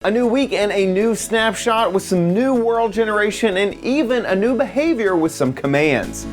A new week and a new snapshot with some new world generation and even a new behavior with some commands.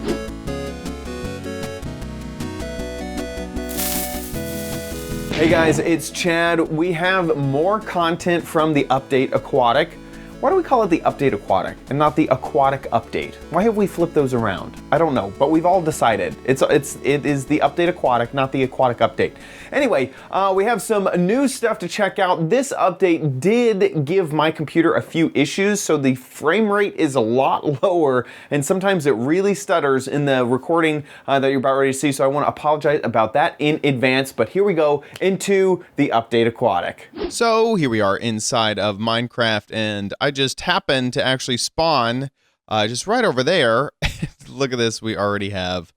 Hey guys, it's Chad. We have more content from the update Aquatic. Why do we call it the update Aquatic and not the Aquatic update? Why have we flipped those around? I don't know, but we've all decided. It is the update Aquatic, not the Aquatic update. Anyway, we have some new stuff to check out. This update did give my computer a few issues, so the frame rate is a lot lower, and sometimes it really stutters in the recording that you're about ready to see, so I want to apologize about that in advance, but here we go into the update Aquatic. So here we are inside of Minecraft, and I just happened to actually spawn just right over there. Look at this, we already have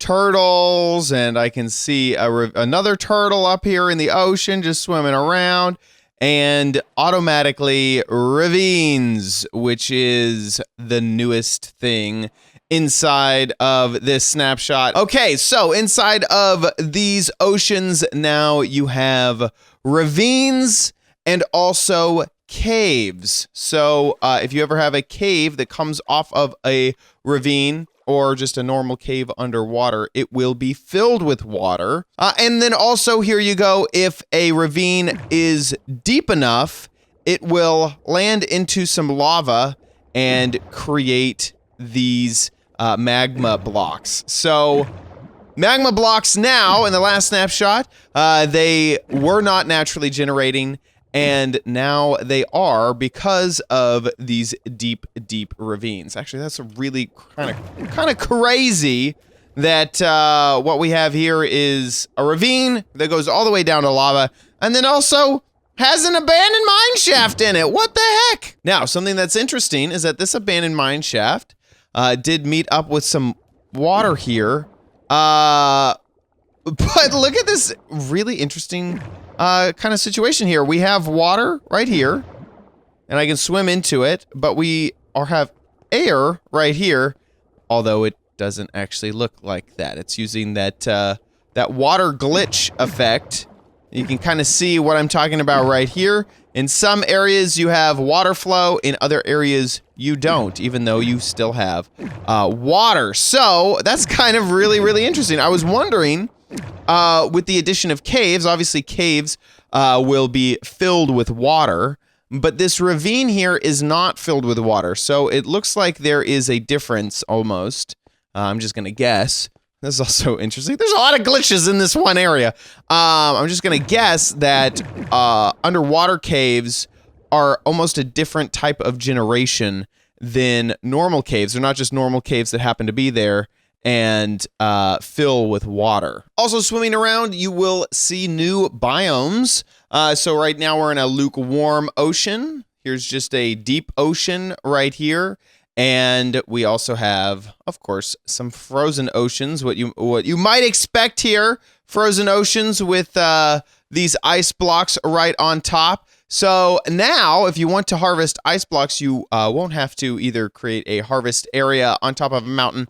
turtles, and I can see another turtle up here in the ocean just swimming around, and automatically Ravines, which is the newest thing inside of this snapshot. Okay, so inside of these oceans now you have ravines and also caves. So if you ever have a cave that comes off of a ravine or just a normal cave underwater, it will be filled with water. And then also here you go, if a ravine is deep enough, it will land into some lava and create these magma blocks. So magma blocks now, in the last snapshot, they were not naturally generating, and now they are because of these deep ravines. Actually, that's a really kind of crazy that what we have here is a ravine that goes all the way down to lava, and then also has an abandoned mine shaft in it. What the heck? Now, something that's interesting is that this abandoned mine shaft did meet up with some water here. But look at this really interesting kind of situation here. We have water right here, and I can swim into it, but we have air right here, although it doesn't actually look like that. It's using that that water glitch effect. You can kind of see what I'm talking about right here. In some areas you have water flow, in other areas you don't, even though you still have water. So that's kind of really interesting. I was wondering, with the addition of caves, obviously caves will be filled with water, but this ravine here is not filled with water. So it looks like there is a difference almost. I'm just gonna guess. This is also interesting. There's a lot of glitches in this one area. I'm just gonna guess that underwater caves are almost a different type of generation than normal caves. They're not just normal caves that happen to be there and fill with water. Also swimming around, you will see new biomes. So right now we're in a lukewarm ocean. Here's just a deep ocean right here. And we also have, of course, some frozen oceans, what you might expect here, frozen oceans with these ice blocks right on top. So now, if you want to harvest ice blocks, you won't have to either create a harvest area on top of a mountain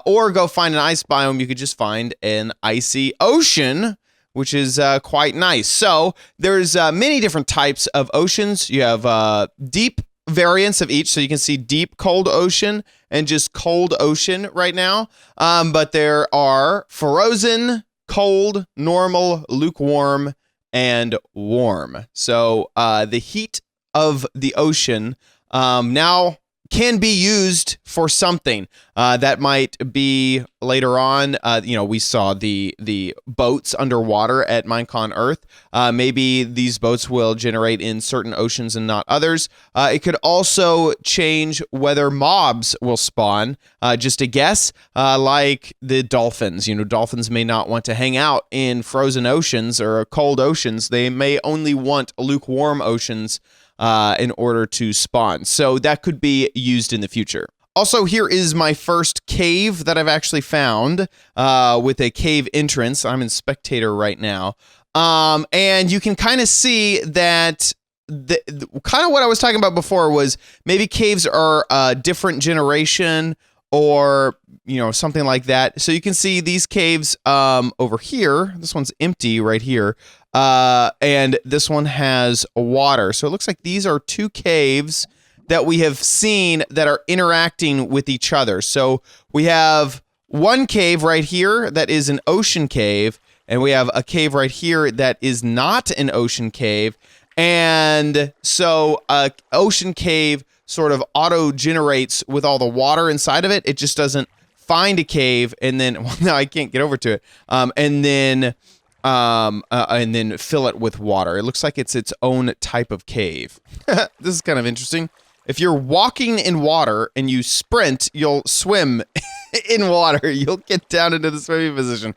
or go find an ice biome. You could just find an icy ocean, which is quite nice. So there's many different types of oceans. You have deep variants of each, so you can see deep cold ocean and just cold ocean right now, but there are frozen, cold, normal, lukewarm, and warm. So the heat of the ocean now can be used for something that might be later on. You know, we saw the boats underwater at Minecon Earth. Maybe these boats will generate in certain oceans and not others. It could also change whether mobs will spawn. Just a guess, like the dolphins. You know, dolphins may not want to hang out in frozen oceans or cold oceans. They may only want lukewarm oceans in order to spawn. So that could be used in the future. Also, here is my first cave that I've actually found with a cave entrance. I'm in spectator right now. And you can kind of see that kind of what I was talking about before was maybe caves are a different generation or, you know, something like that. So you can see these caves over here. This one's empty right here. And this one has water. So it looks like these are two caves that we have seen that are interacting with each other. So we have one cave right here that is an ocean cave, and we have a cave right here that is not an ocean cave. And so ocean cave sort of auto-generates with all the water inside of it. It just doesn't find a cave, and then, well, no, I can't get over to it. And then fill it with water. It looks like it's its own type of cave. This is kind of interesting. If you're walking in water and you sprint, you'll swim in water. You'll get down into the swimming position.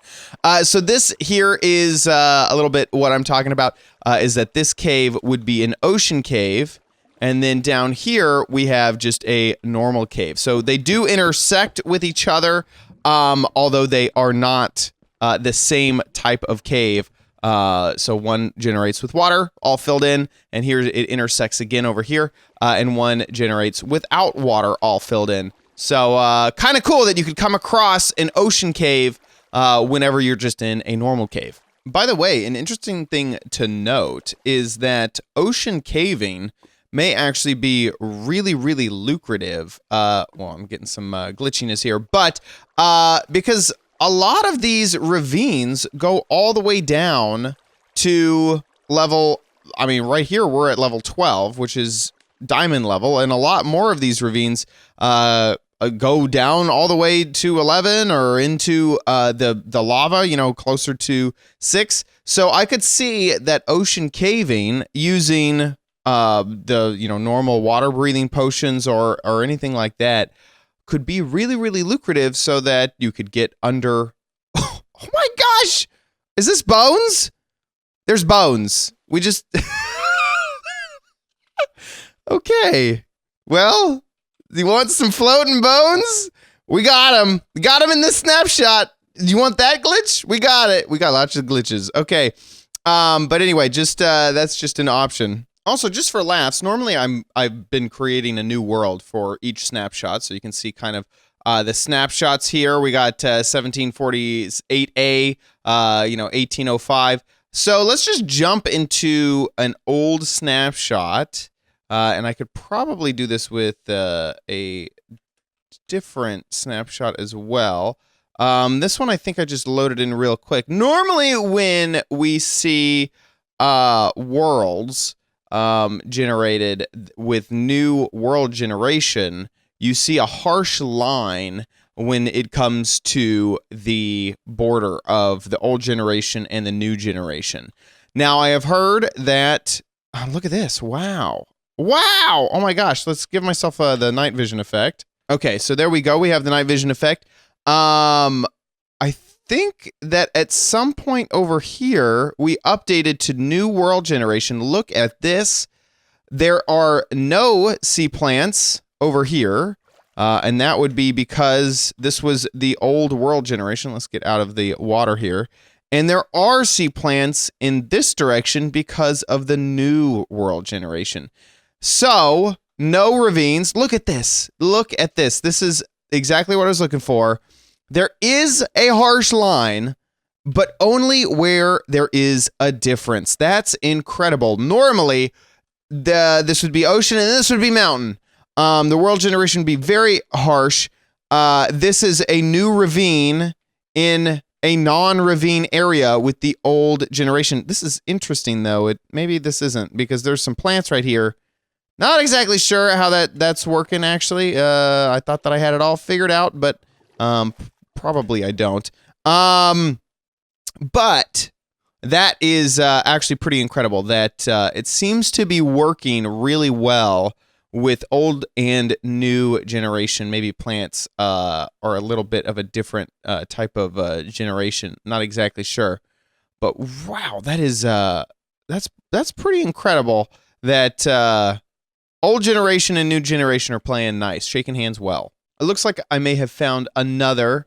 So this here is a little bit what I'm talking about, is that this cave would be an ocean cave. And then down here, we have just a normal cave. So they do intersect with each other, although they are not the same type of cave. So one generates with water, all filled in, and here it intersects again over here, and one generates without water, all filled in. So kind of cool that you could come across an ocean cave whenever you're just in a normal cave. By the way, an interesting thing to note is that ocean caving may actually be really, really lucrative. Well, I'm getting some glitchiness here, but because a lot of these ravines go all the way down to level, I mean, right here we're at level 12, which is diamond level, and a lot more of these ravines go down all the way to 11 or into the lava, you know, closer to 6. So I could see that ocean caving using the, you know, normal water breathing potions or anything like that could be really, really lucrative, so that you could get under. Oh my gosh, is this bones? There's bones. We just okay, well, you want some floating bones? We got them. We got them in this snapshot. Do you want that glitch? We got it. We got lots of glitches. Okay, but anyway, just that's just an option. Also, just for laughs, normally I've been creating a new world for each snapshot, so you can see kind of the snapshots here. We got 1748A, 1805. So let's just jump into an old snapshot, and I could probably do this with a different snapshot as well. This one I think I just loaded in real quick. Normally when we see worlds generated with new world generation, you see a harsh line when it comes to the border of the old generation and the new generation. Now, I have heard that, look at this. Wow. Wow. Oh my gosh. Let's give myself the night vision effect. Okay, so there we go. We have the night vision effect. I think that at some point over here, we updated to new world generation. Look at this. There are no sea plants over here, and that would be because this was the old world generation. Let's get out of the water here. And there are sea plants in this direction because of the new world generation. So, no ravines. Look at this. Look at this. This is exactly what I was looking for. There is a harsh line, but only where there is a difference. That's incredible. Normally, this would be ocean and this would be mountain. The world generation would be very harsh. This is a new ravine in a non-ravine area with the old generation. This is interesting, though. Maybe this isn't, because there's some plants right here. Not exactly sure how that's working, actually. I thought that I had it all figured out, but probably I don't. But that is actually pretty incredible that it seems to be working really well with old and new generation. Maybe plants are a little bit of a different type of generation. Not exactly sure. But wow, that is that's pretty incredible that old generation and new generation are playing nice, shaking hands well. It looks like I may have found another,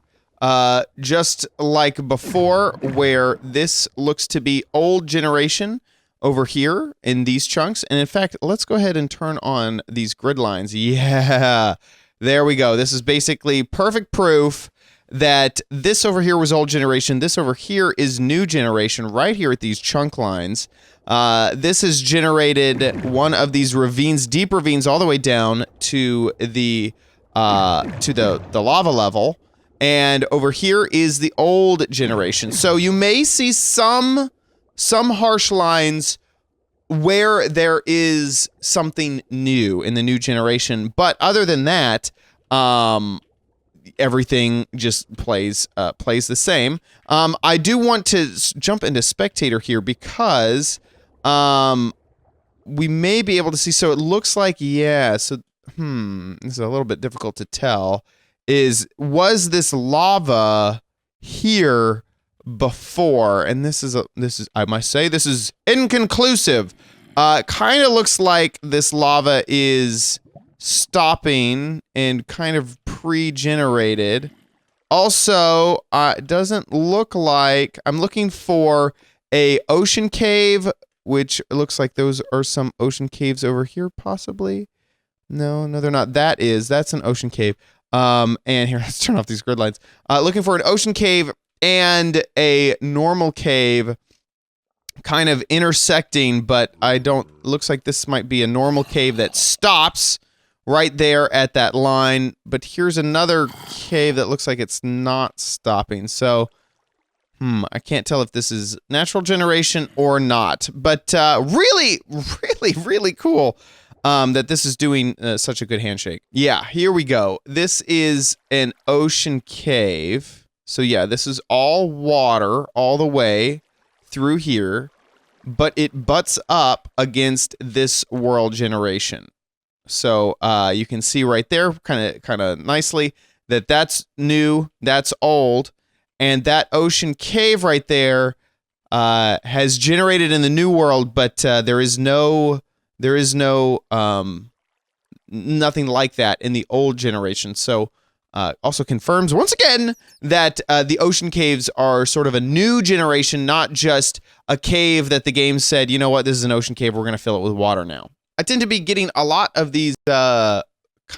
just like before, where this looks to be old generation over here in these chunks. And in fact, let's go ahead and turn on these grid lines. Yeah, there we go. This is basically perfect proof that this over here was old generation. This over here is new generation right here at these chunk lines. This has generated one of these ravines, deep ravines, all the way down to the lava level. And over here is the old generation. So you may see some harsh lines where there is something new in the new generation, but other than that, everything just plays the same. I do want to jump into spectator here because we may be able to see. So it looks like, yeah. So this is a little bit difficult to tell. Was this lava here before? And this is I must say this is inconclusive. Kind of looks like this lava is stopping and kind of pre-generated. Also, it doesn't look like, I'm looking for a ocean cave, which looks like those are some ocean caves over here possibly. No, they're not. That's an ocean cave. And here, let's turn off these grid lines. Looking for an ocean cave and a normal cave kind of intersecting, but looks like this might be a normal cave that stops right there at that line. But here's another cave that looks like it's not stopping. So, I can't tell if this is natural generation or not. But really, really, really cool that this is doing such a good handshake. Yeah, here we go. This is an ocean cave. So yeah, this is all water all the way through here, but it butts up against this world generation. So you can see right there, kind of nicely, that's new, that's old, and that ocean cave right there has generated in the new world, but there is nothing like that in the old generation. So also confirms once again that the ocean caves are sort of a new generation, not just a cave that the game said, you know what, this is an ocean cave, we're going to fill it with water now. I tend to be getting a lot of these kind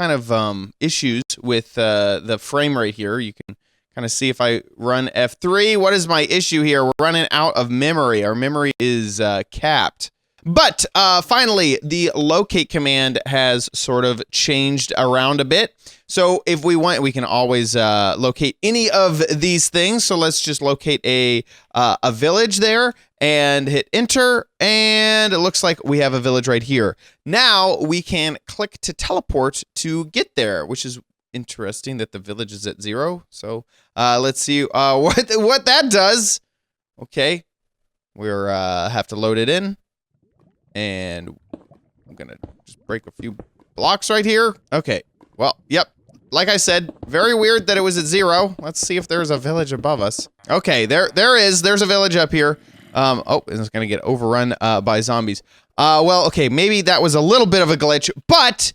of issues with the frame rate here. You can kind of see if I run F3. What is my issue here? We're running out of memory. Our memory is capped. But finally, the locate command has sort of changed around a bit. So if we want, we can always locate any of these things. So let's just locate a village there and hit enter. And it looks like we have a village right here. Now we can click to teleport to get there, which is interesting that the village is at 0. So let's see what that does. Okay, we're have to load it in. And I'm going to just break a few blocks right here. Okay. Well, yep. Like I said, very weird that it was at 0. Let's see if there's a village above us. Okay, there is. There's a village up here. Oh, it's going to get overrun by zombies. Well, okay, maybe that was a little bit of a glitch, but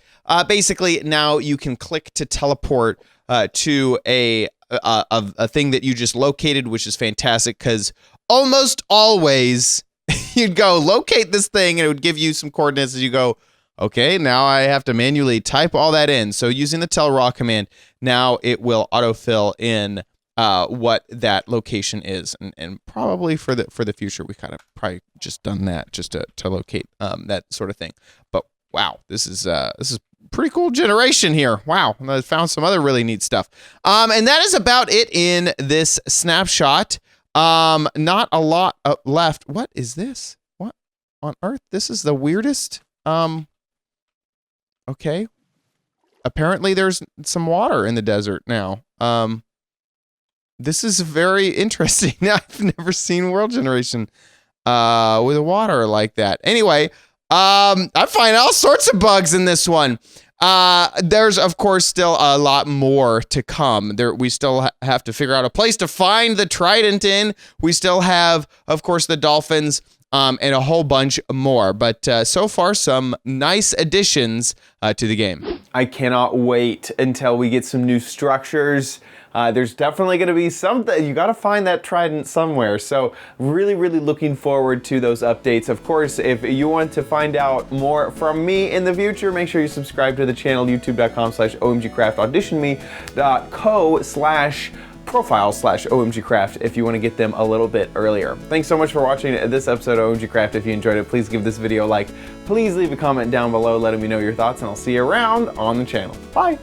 basically now you can click to teleport to a thing that you just located, which is fantastic because almost always you'd go locate this thing and it would give you some coordinates as you go, okay, now I have to manually type all that in. So using the tell raw command, now it will autofill in what that location is. And probably for the future, we kind of probably just done that just to locate that sort of thing. But wow, this is pretty cool generation here. Wow, I found some other really neat stuff. And that is about it in this snapshot. Not a lot left. What is this? What on earth? This is the weirdest. Okay. Apparently there's some water in the desert now. This is very interesting. I've never seen world generation with water like that. Anyway, I find all sorts of bugs in this one. There's, of course, still a lot more to come. We still have to figure out a place to find the trident in. We still have, of course, the dolphins and a whole bunch more. But so far, some nice additions to the game. I cannot wait until we get some new structures. There's definitely going to be something. You got to find that trident somewhere. So really, really looking forward to those updates. Of course, if you want to find out more from me in the future, make sure you subscribe to the channel, youtube.com/OMGcraft, auditionme.co/ profile/OMGcraft if you want to get them a little bit earlier. Thanks so much for watching this episode of OMGcraft. If you enjoyed it, please give this video a like. Please leave a comment down below letting me know your thoughts, and I'll see you around on the channel. Bye!